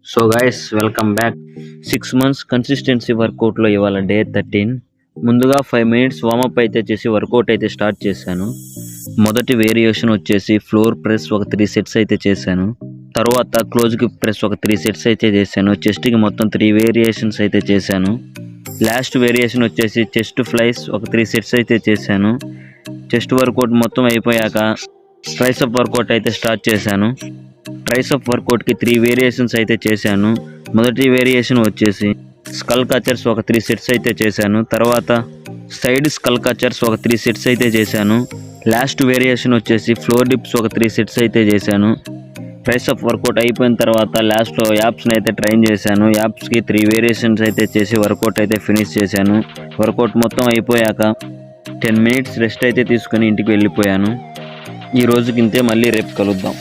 So guys welcome back. 6 months consistency వర్కౌట్లో ఇవాళ day 13. ముందుగా 5 minutes వార్మప్ అయితే చేసి వర్కౌట్ అయితే స్టార్ట్ చేశాను. మొదటి వేరియేషన్ వచ్చేసి ఫ్లోర్ ప్రెస్ ఒక 3 sets అయితే చేశాను. తర్వాత క్లోజ్ గ్రిప్ ప్రెస్ ఒక 3 sets అయితే చేశాను. చెస్ట్కి మొత్తం 3 వేరియేషన్స్ అయితే చేశాను. లాస్ట్ వేరియేషన్ వచ్చేసి చెస్ట్ ఫ్లైస్ ఒక 3 sets అయితే చేశాను. చెస్ట్ వర్కౌట్ మొత్తం అయిపోయాక ట్రైసెప్ వర్కౌట్ అయితే స్టార్ట్ చేశాను. ట్రైసెప్ వర్కౌట్కి 3 వేరియేషన్స్ అయితే చేశాను. మొదటి వేరియేషన్ వచ్చేసి స్కల్ కచర్స్ ఒక 3 sets అయితే చేశాను. తర్వాత సైడ్ స్కల్ కచర్స్ ఒక 3 sets అయితే చేశాను. లాస్ట్ వేరియేషన్ వచ్చేసి ఫ్లోర్ డిప్స్ ఒక 3 sets అయితే చేశాను. ట్రైసెప్ వర్కౌట్ అయిపోయిన తర్వాత లాస్ట్లో యాప్స్ని అయితే ట్రైన్ చేశాను. యాప్స్కి 3 వేరియేషన్స్ అయితే చేసి వర్కౌట్ అయితే ఫినిష్ చేశాను. వర్కౌట్ మొత్తం అయిపోయాక 10 minutes రెస్ట్ అయితే తీసుకొని ఇంటికి వెళ్ళిపోయాను. ఈ రోజుకి ఇంతే, మళ్ళీ రేపు కలుద్దాం.